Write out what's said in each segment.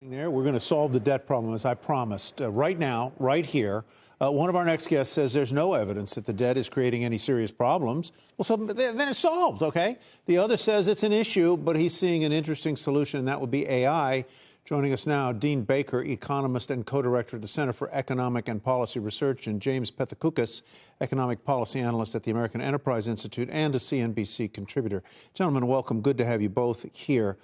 There, we're going to solve the debt problem, as I promised. Right now, right here, one of our next guests says there's no evidence that the debt is creating any serious problems. Well, so then it's solved, okay? The other says it's an issue, but he's seeing an interesting solution, and that would be AI. Joining us now, Dean Baker, economist and co-director at the Center for Economic and Policy Research, and James Pethokoukis, economic policy analyst at the American Enterprise Institute and a CNBC contributor. Gentlemen, welcome. Good to have you both here.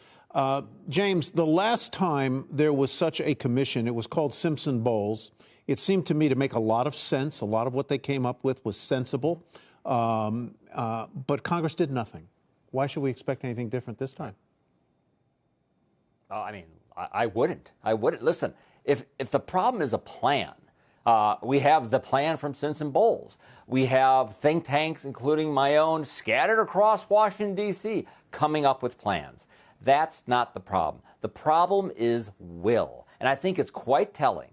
James, the last time there was such a commission, it was called Simpson-Bowles. It seemed to me to make a lot of sense. A lot of what they came up with was sensible. But Congress did nothing. Why should we expect anything different this time? I wouldn't. Listen, if the problem is a plan, we have the plan from Simpson-Bowles. We have think tanks, including my own, scattered across Washington, D.C., coming up with plans. That's not the problem. The problem is will. And I think it's quite telling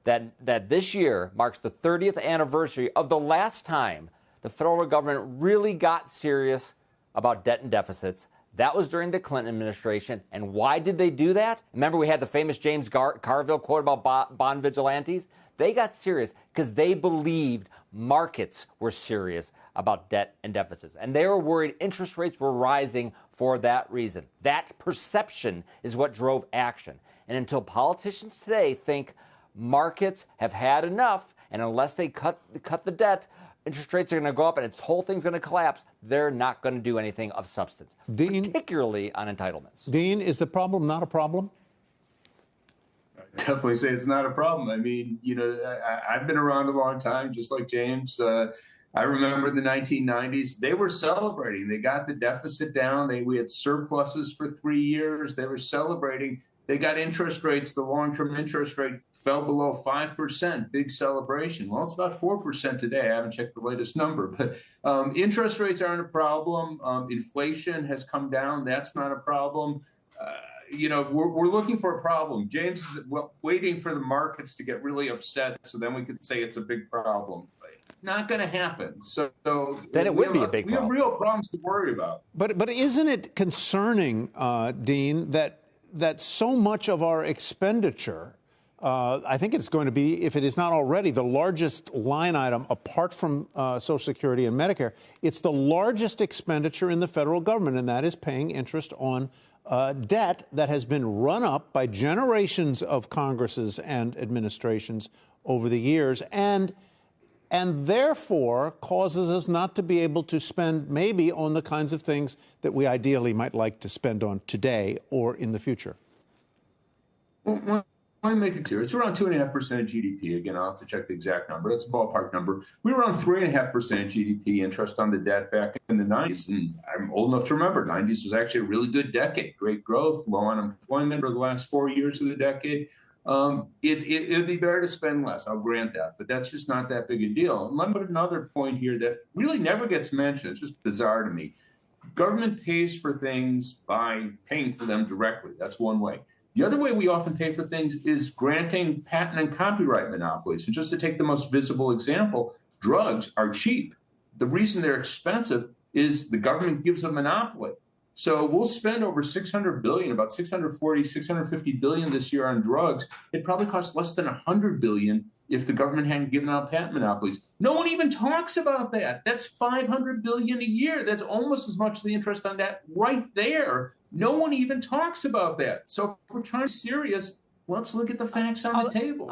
that this year marks the 30th anniversary of the last time the federal government really got serious about debt and deficits. That was during the Clinton administration. And why did they do that? Remember, we had the famous James Carville quote about bond vigilantes? They got serious because they believed markets were serious about debt and deficits. And they were worried interest rates were rising for that reason. That perception is what drove action. And until politicians today think markets have had enough, and unless they cut the debt, interest rates are going to go up and its whole thing's going to collapse, they're not going to do anything of substance, Dean, particularly on entitlements. Dean, is the problem not a problem? I definitely say it's not a problem. I mean, I've been around a long time, just like James. I remember in the 1990s, they were celebrating. They got the deficit down. We had surpluses for 3 years. They were celebrating. They got interest rates. The long-term interest rate fell below 5%. Big celebration. Well, it's about 4% today. I haven't checked the latest number. But interest rates aren't a problem. Inflation has come down. That's not a problem. We're looking for a problem. James is waiting for the markets to get really upset so then we could say it's a big problem. Not going to happen. So then it would be a big problem. We have real problems to worry about. But isn't it concerning, Dean, that so much of our expenditure, I think it's going to be, if it is not already, the largest line item apart from Social Security and Medicare, it's the largest expenditure in the federal government, and that is paying interest on debt that has been run up by generations of Congresses and administrations over the years, and therefore causes us not to be able to spend maybe on the kinds of things that we ideally might like to spend on today or in the future. Well, let me make it clear. It's around 2.5% of GDP. Again, I'll have to check the exact number. That's a ballpark number. We were around 3.5% GDP interest on the debt back in the 90s. And I'm old enough to remember 90s was actually a really good decade. Great growth, low unemployment for the last 4 years of the decade. It'd be better to spend less. I'll grant that. But that's just not that big a deal. And let me put another point here that really never gets mentioned. It's just bizarre to me. Government pays for things by paying for them directly. That's one way. The other way we often pay for things is granting patent and copyright monopolies. So just to take the most visible example, drugs are cheap. The reason they're expensive is the government gives a monopoly. So we'll spend over $600 billion, about $640, $650 billion this year on drugs. It probably costs less than $100 billion if the government hadn't given out patent monopolies. No one even talks about that. That's $500 billion a year. That's almost as much as the interest on that right there. No one even talks about that. So if we're trying to be serious, let's look at the facts on the table.